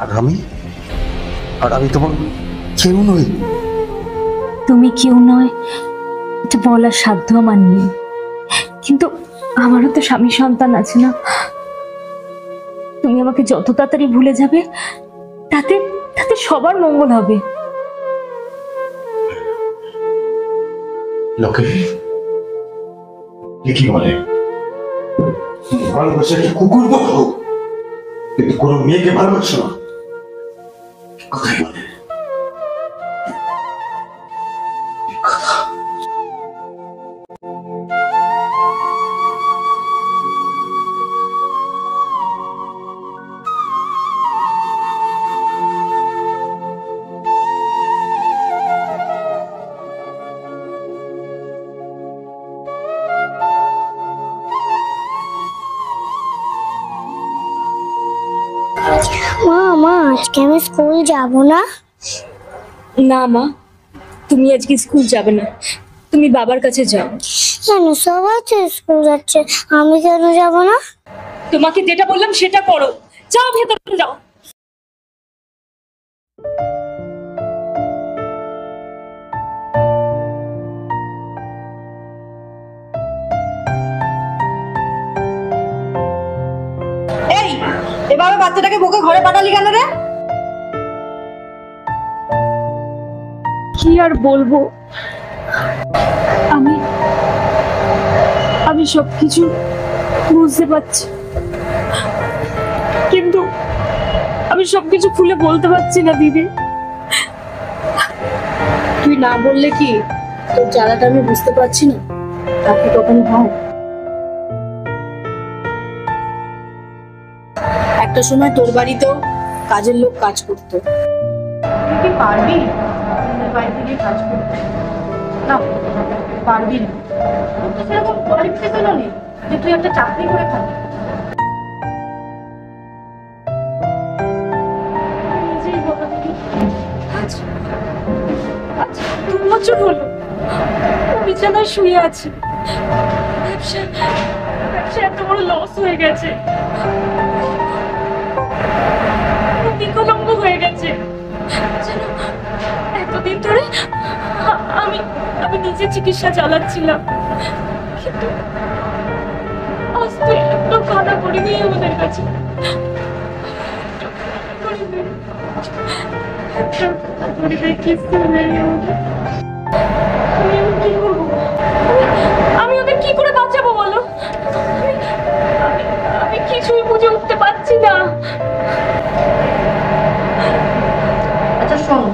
আর আমি তোমার কেউ নই। তুমি কেউ নয় এটা বলার সাধ্য আমার নেই, কিন্তু আমারও তো স্বামী সন্তান আছে না। তুমি আমাকে যত তাড়াতাড়ি ভুলে যাবে তাতে তাতে সবার মঙ্গল হবে। লোকে কি বলে ভালোবাসা একটা কুকুর বলো, কিন্তু কোনো মেয়েকে ভালোবাসো না। কোথায় বলে মা আজকে আমি স্কুল যাব না। না মা, তুমি আজকে স্কুল যাবে না, তুমি বাবার কাছে যাও। কেন? সবাই তো স্কুল যাচ্ছে, আমি কেন যাব না? তোমাকে যেটা বললাম সেটা করো, যাও ভেতরে যাও। এই এভাবে বাচ্চাটাকে বুকে ঘরে পাঠালি কেন রে? কি আর বলবো, আমি আমি সবকিছু বুঝতে পারছি, কিন্তু আমি সবকিছু খুলে বলতে পারছি না দিদি। তুই না বললে কি তোর জ্বালাটা আমি বুঝতে পারছি না? তাকে কখনো হয় একটা সময় তোর বাড়িতেও কাজের লোক কাজ করতো। তুই কি পারবি আমাদের বাড়িতে গিয়ে কাজ করতে? না, পারবি না। সেরকম কোয়ালিফিকেশনও নেই যে তুই একটা চাকরি করে খাবি। আজ 2 বছর হলো বিছানায় শুয়ে আছি, ব্যবসা এত বড় লস হয়ে গেছে, বিকলঙ্গ হয়ে গেছে। এতদিন ধরে আমি আমি নিজে চিকিৎসা চালাচ্ছিলাম, কিন্তু আজ তো একটু কানা করিনি আমাদের কাছে। আমি ওদের কি করে বাঁচাবো বলো? আমি কিছুই বুঝে উঠতে পারছি না। আচ্ছা শোন,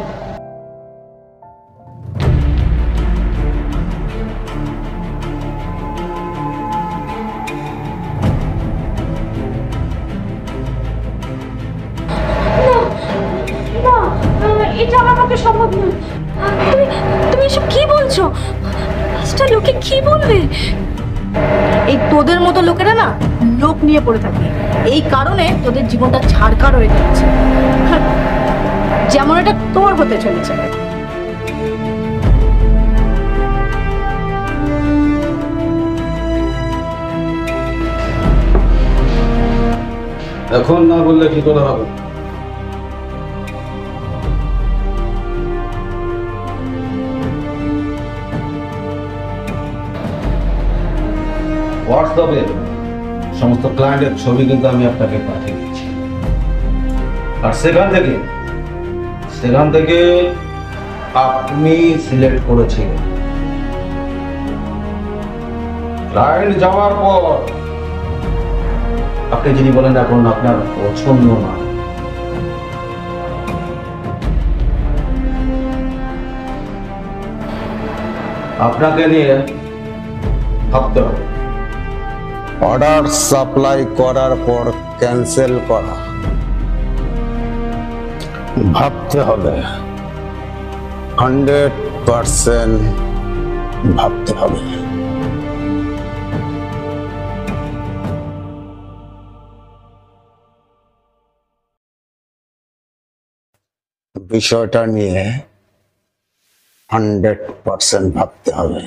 এটা আমার পক্ষে সম্ভব নয়। তুমি এসব কি বলছো? পাঁচটা লোকে কি বলবে? এই তোদের মতো লোকেরা না লোক নিয়ে পড়ে থাকে, এই কারণে তোদের জীবনটা ছাড়খাড় হয়ে যাচ্ছে, যেমন এটা তোর হতে চলেছে। এখন না বললে কি করে হবে? হোয়াটসঅ্যাপে সমস্ত ক্লায়েন্টের ছবি কিন্তু আমি আপনাকে পাঠিয়ে দিচ্ছি, আর সেখান থেকে আপনি সিলেক্ট করেছিলেন। ক্লায়েন্ট যাওয়ার পর আপনি যিনি বলেন এখন আপনার পছন্দ না, আপনাকে নিয়ে ভাবতে হবে। অর্ডার সাপ্লাই করার পর ক্যান্সেল করা, ভাবতে হবে, 100% ভাবতে হবে। বিষয়টা নিয়ে 100% ভাবতে হবে।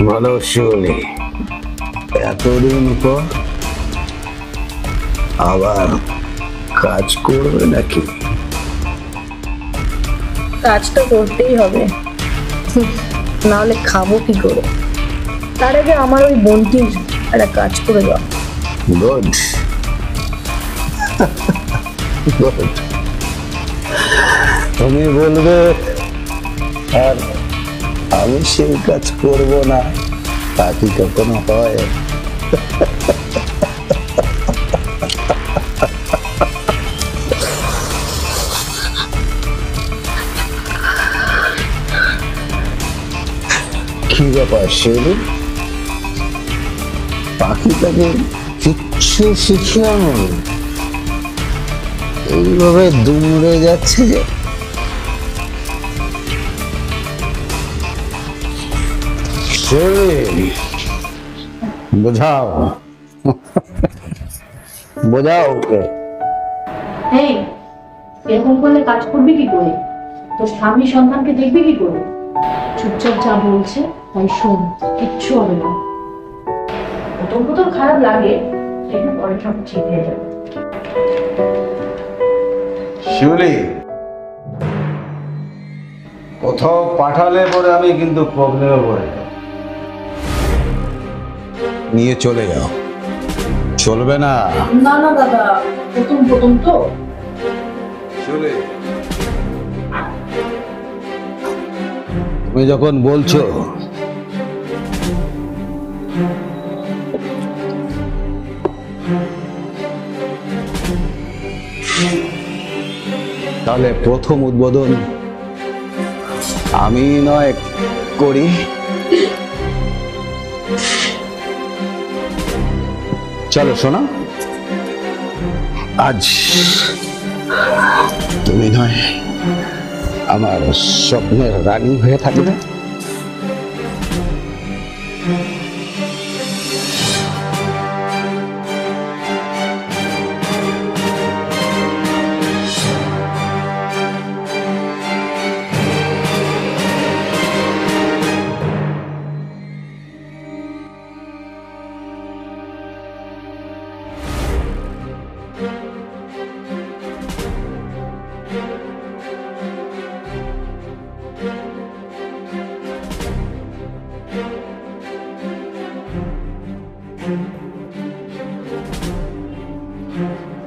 বলো শিউলি, এতদিন পর আবার কাজ করবে নাকি? কাজটা করতেই হবে, নাহলে খাবো কি করে। তার আগে আমার ওই বোনটির একটা কাজ করে দাও। গুড গুড, তুমি বলবে আর আমি সেই কাজ করব না, তা কি কখনো হয়? কি ব্যাপার শিউলি, পাখিটাকে কিচ্ছু শিখিয়ানো এইভাবে দুমড়ে যাচ্ছে যে? শিউলি, বোঝাও বোঝাও ওকে। এই এরকম করলে কাজ করবি কি করে? তোর স্বামী সন্তানকে দেখবি কি করে? চুপচাপ যা বলছে তাই শোন, কিচ্ছু হবে না। প্রথম প্রথম খারাপ লাগে, একটু পরে সব ঠিক হয়ে যাবে। শিউলি, কোথাও পাঠালে পরে আমি কিন্তু প্রবলেমে পড়ে যাব। নিয়ে চলে যাও, চলবে না? না না দাদা, প্রথম প্রথম তো। শিউলি, তুমি যখন বলছো তাহলে প্রথম উদ্বোধন আমি নয় করি। চলো শোনা, আজ তুমি নয় আমার স্বপ্নের রানী হয়ে থাকবে।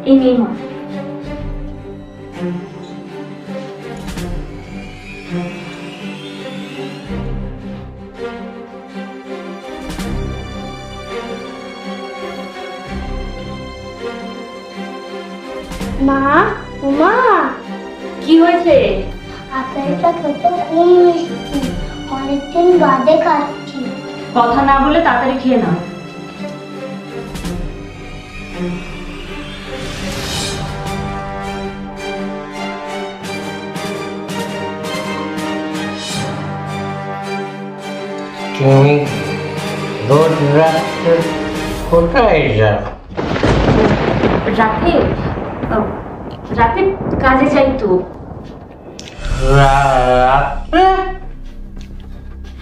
এই নিয়ে মা। মা, মা, কি হয়েছে? আপেলটা খেতে খুব মিষ্টি, অনেকদিন বাদে খাচ্ছি। কথা না বলে তাড়াতাড়ি খেয়ে নাও। তুমি রোজ রাত্রে কোথায় যাও? রাতে রাতে কাজে যাই তো। রাত্রে?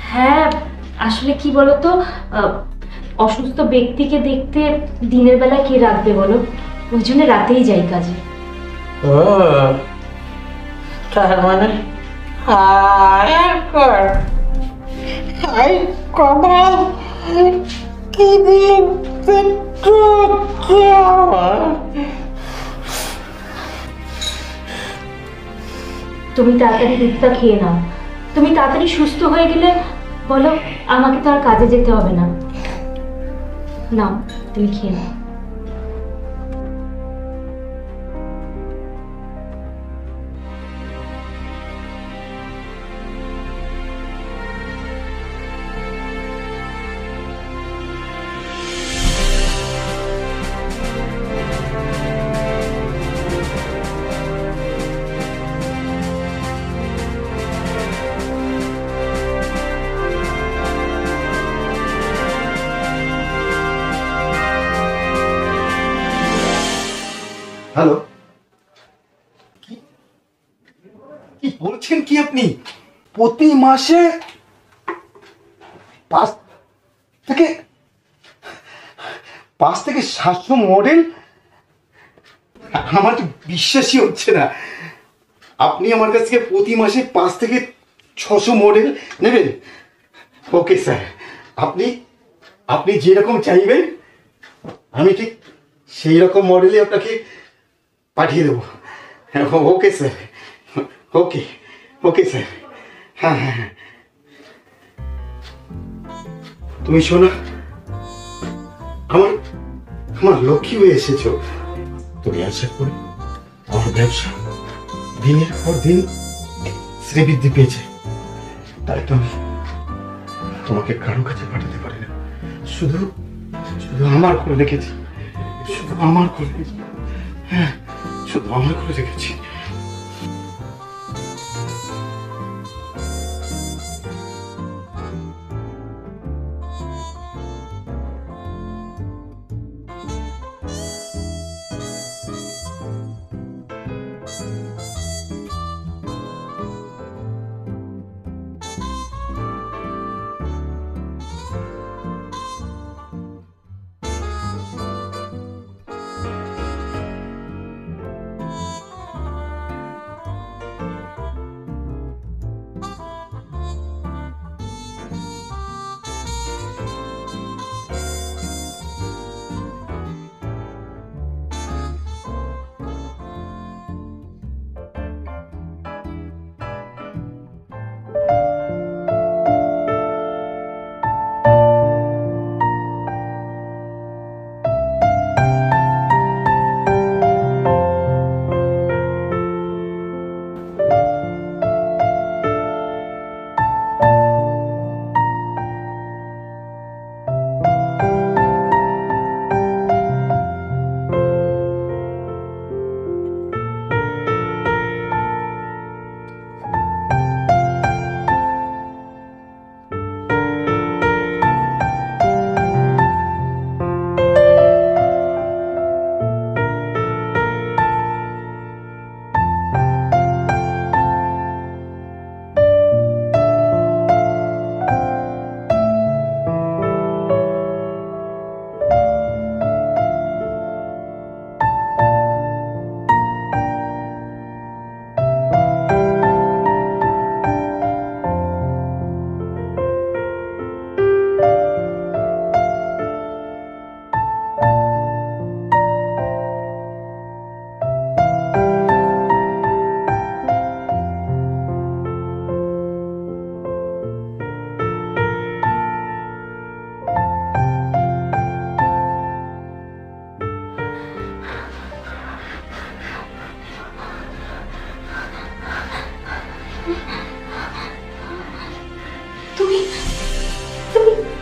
হ্যাঁ, আসলে কি বলতো, অসুস্থ ব্যক্তিকে দেখতে দিনের বেলা কে রাখবে বলো, ওই জন্য রাতেই যাই কাজে। ও, তার মানে আয় কর। আই কমাল, কি দিন তুমি তাড়াতাড়ি দুধটা খেয়ে নাও। তুমি তাড়াতাড়ি সুস্থ হয়ে গেলে বলো, আমাকে তো আর কাজে যেতে হবে না। নাও, তুমি খেয়ে নাও। হ্যালো, কি বলছেন কি আপনি? প্রতি মাসে থেকে 500 মডেল, আমার তো বিশ্বাসই হচ্ছে না। আপনি আমার কাছ থেকে প্রতি মাসে 5 থেকে 600 মডেল নেবেন? ওকে স্যার, আপনি আপনি যেরকম চাইবেন আমি ঠিক সেই রকম মডেলই আপনাকে পাঠিয়ে দেবো। ওকে স্যার, ওকে ওকে স্যার। হ্যাঁ হ্যাঁ হ্যাঁ, তুমি শোনা, আমার আমার লক্ষ্মী হয়ে এসেছো। তুমি আশা করি আমার ব্যবসা দিনের পর দিন শ্রীবৃদ্ধি পেয়েছে, তাই তো আমি তোমাকে কারো কাছে পাঠাতে পারি না। শুধু শুধু আমার করে রেখেছি, শুধু আমার করে রেখেছি। হ্যাঁ, শুধু আমার করে রেখেছি।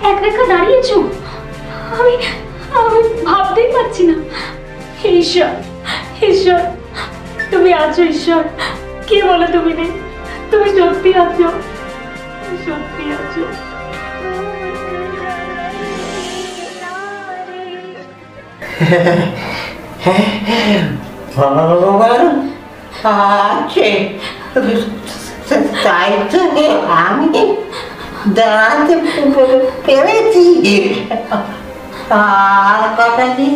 একা একা দাঁড়িয়েছো, আমি আমি ভাবতেই পারছি না। ঈশ্বর ঈশ্বর, তুমি আছো ঈশ্বর, কে বলে তুমি নেই? তুমি সত্যি আছো, সত্যি আছো। ভগবান আছে, তাই তো আমি দাঁড়াতে পেরেছি। আর কথা কি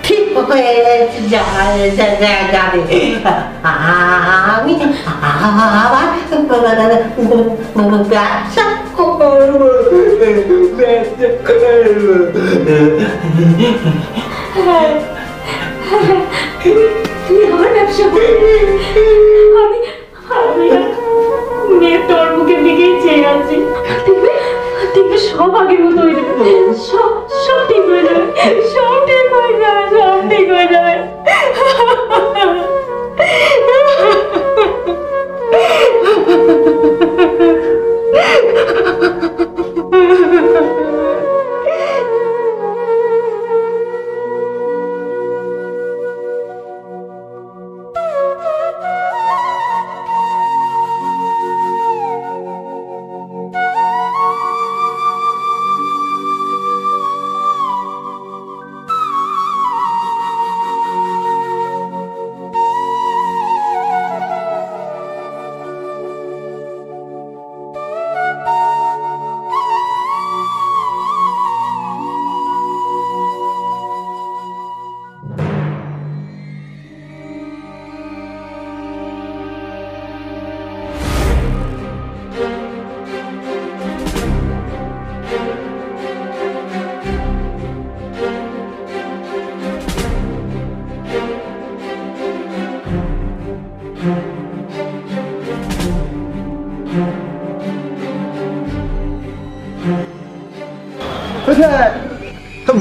ঠিক হয়ে যাবে। আমি আবার ব্যবসা করবো। তুমি আমার ব্যবসা করবে? আমি আমি মেয়ে তোর মুখের দিকেই চেয়ে আছি। দেখবে দেখবে সব আগের মতো হয়ে যাবে, সব সব ঠিক হয়ে যাবে, সব ঠিক হয়ে যাবে, সব ঠিক হয়ে যাবে।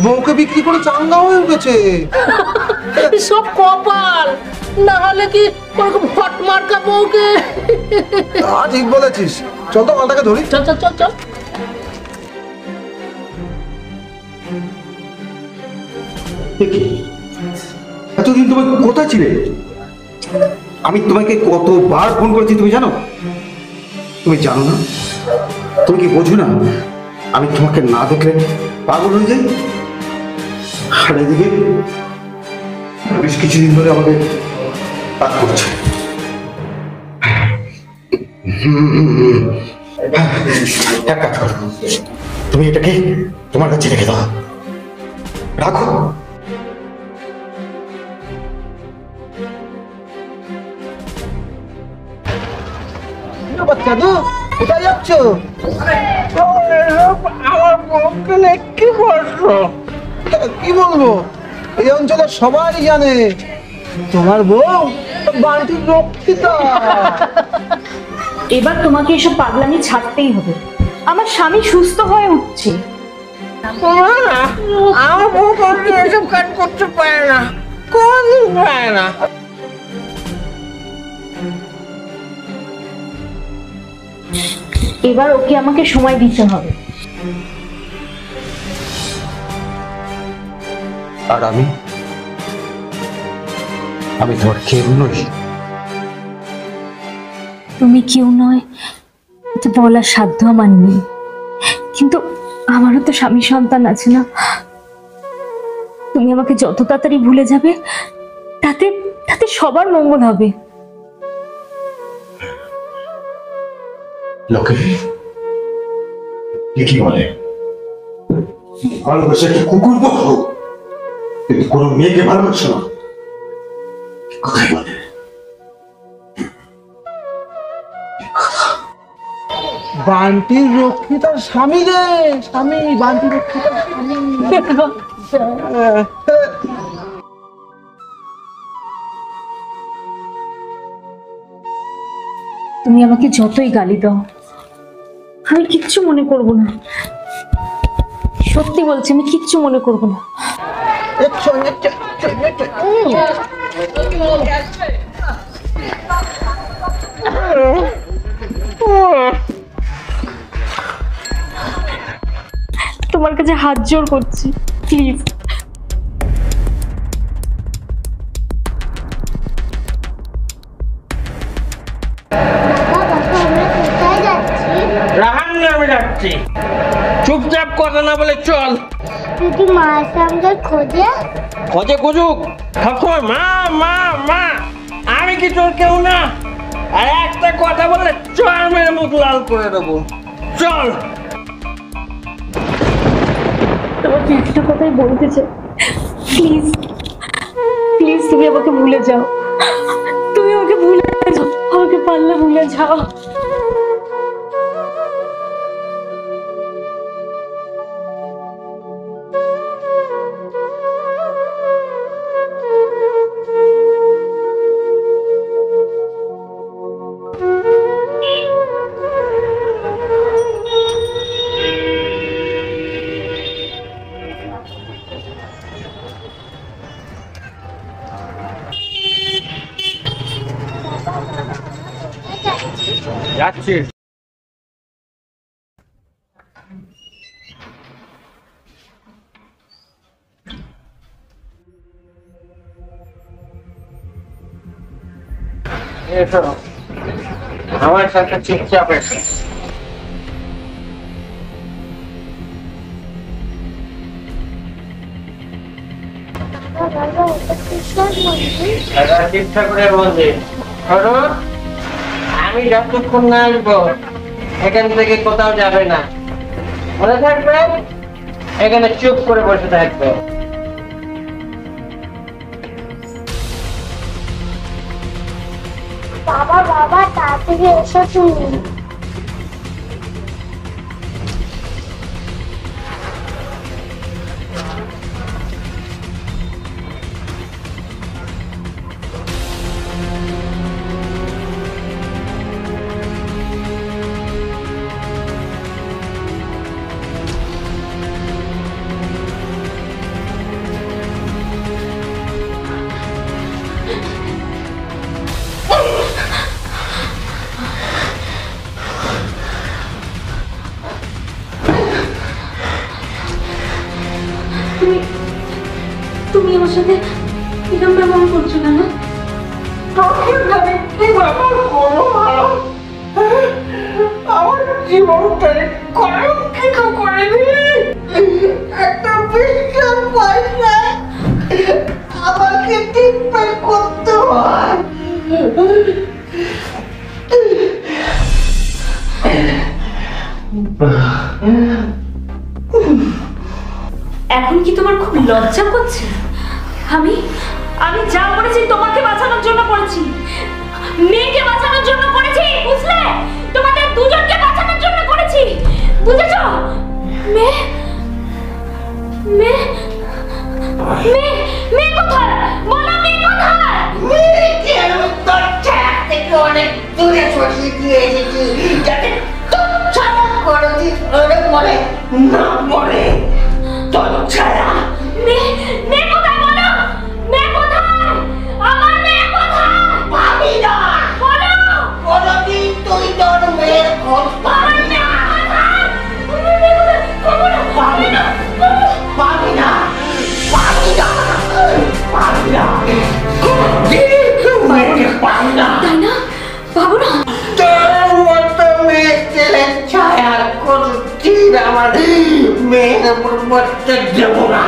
বউকে বিক্রি করে চাঙ্গা হয়ে উঠেছে। সব কপাল, না হলে কি ওরকম হট মার্কা বউকে। ঠিক বলেছিস, চল তো মালটাকে ধরি। চল চল চল চল। এতদিন তুমি কোথায় ছিলে? আমি তোমাকে কতবার ফোন করেছি তুমি জানো? তুমি জানো না? তুমি কি বোঝো না আমি তোমাকে না দেখলে পাগল হয়ে যাই? আর এদিকে বেশ কিছুদিন ধরে আমাকে তাক করছে। এক কাজ করো, তুমি এটাকে তোমার কাছে রেখে দাও, রাখো। বাচ্চা তো কোথায় যাচ্ছ? আমার বউকে নিয়ে কি করছো? কি বলবো, এই অঞ্চলের সবাই জানে তোমার বউ বাড়ির রক্ষিতা। এবার তোমাকে এসব পাগলামি ছাড়তেই হবে। আমার স্বামী সুস্থ হয়ে উঠছে। না, আমার বউ কখনো এসব কাজ করতে পারে না, কোনদিন পারে না। এবার ওকে আমাকে সময় দিতে হবে। আর আমি তোমার কেউ নই। তুমি কেউ নয় এটা বলার সাধ্য আমার নেই, কিন্তু আমারও তো স্বামী সন্তান আছে না। তুমি আমাকে যত তাড়াতাড়ি ভুলে যাবে তাতে তাতে সবার মঙ্গল হবে। লোকে কি বলে, ভালোবাসা কি কুকুর পশু, কিন্তু কোনো মেয়েকে ভালোবাসো না, কোথায় বলে? বান্টির রক্ষিতার স্বামী রে, স্বামী, বান্টির রক্ষিতার স্বামী। তুমি আমাকে যতই গালি দাও আমি কিচ্ছু মনে করব না। সত্যি বলছি, আমি কিচ্ছু মনে করব না। তোমার কাছে হাত জোর করছি, প্লিজ। রাহান নামে যাচ্ছি, চুপচাপ কথা না বলে চল। দিদি মা এসে আমাদের খোঁজে। খোঁজে খুঁজুক, সবসময় মা মা মা। আমি কি তোর কেউ না? আর একটা কথা বললে চর মেরে মুখ লাল করে দেবো। চল। তোমাকে একটা কথাই বলতে চাই, প্লিজ প্লিজ তুমি আমাকে ভুলে যাও। তুমি আমাকে ভুলে যাও, আমাকে পারলে ভুলে যাও। যাচ্ছি। এসো, আমার সাথে চুপচাপ এসো। শিব ঠাকুরের মন্দির। ধরো, আমি যতক্ষণ না আসবো এখান থেকে কোথাও যাবে না, মনে থাকবে? এখানে চুপ করে বসে থাকবে। বাবা বাবা তাড়াতাড়ি এসো তুমি। এমন করছো কেন? আমার জীবনটাকে কলঙ্কিত করে দিলি। একটা বিশ্বাস পাই না, আমাকে ট্রিটমেন্ট করতে হয়। এখন কি তোমার খুব লজ্জা করছে? আমি আমি যা করেছি তোমাকে বাঁচানোর জন্য করেছি, মেয়েকে বাঁচানোর জন্য করেছি, বুঝলে? তোমাদের দুজনকে বাঁচানোর জন্য করেছি, বুঝেছো? মেয়ে মেয়ে মেয়ে মেয়ে কোথায়? বলো, মেয়ে কোথায়? মেয়েকে আমি তোর ছায়া থেকে অনেক দূরে সরিয়ে দিয়ে এসেছি, যাতে তোর ছায়া কোনোদিন ওরে মনে না পড়ে। তোর ছায়া মেয়ে মেয়ে কোথায়? বলো, মেয়ে কোথায়? আমার মেয়ে কোথায়? পাবি না। বলো, কোনোদিন তুই তোর মেয়ের খোঁজ পাবি না। পাবি না, পাবি না, পাবি না, পাবি না, কোনোদিন মেয়েকে পাবি না। তাই না? পাবো না? তোর মতো মেয়ে ছেলের ছায়া কোনোদিন আমার মেয়ের উপর পড়তে দেব না।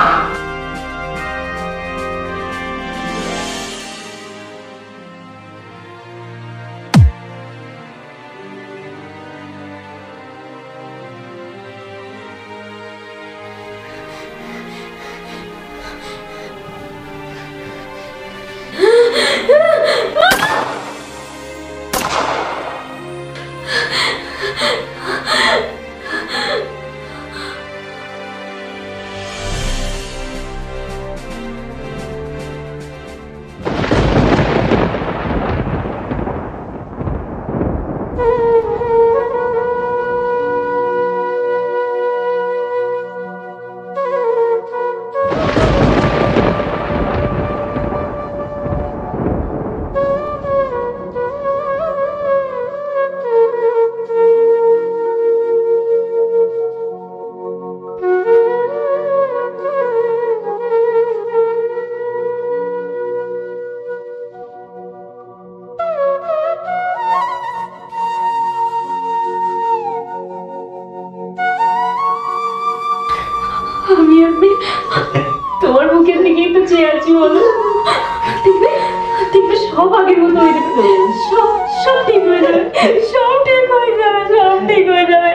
আমি তোমার মুখের দিকে একটু চেয়ে আছি, বলো। দেখবে দেখবে সব আগের মতো হয়ে যাবে, সব সব ঠিক হয়ে যাবে, সব ঠিক হয়ে যাবে, সব ঠিক হয়ে যাবে।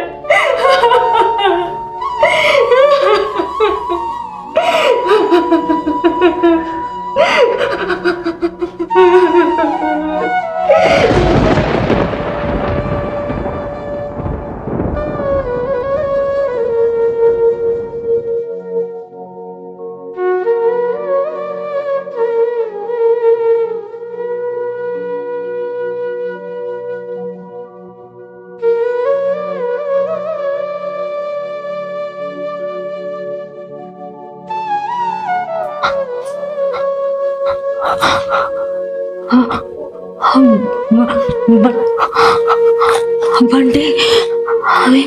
বান্টি, আমি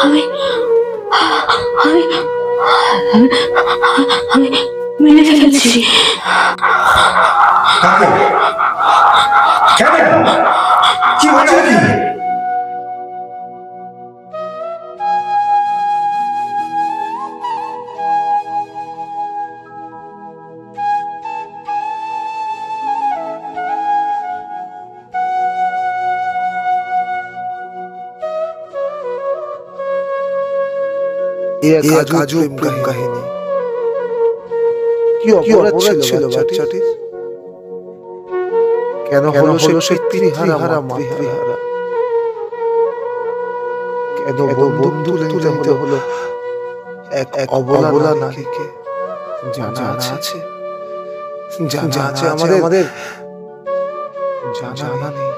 আমি আমি আমি মেরে ফেলেছি। কাকে? কেন? কি হয়েছে কি? এক আজব প্রেম কাহিনী। কি অপরাধ ছিল বাচ্চাটির? কেন হলো সে পিতৃহারা মাতৃহারা? কেন বন্ধু নিতে হলো এক অবলা নারীকে? জানা আছে আমাদের জানা নেই।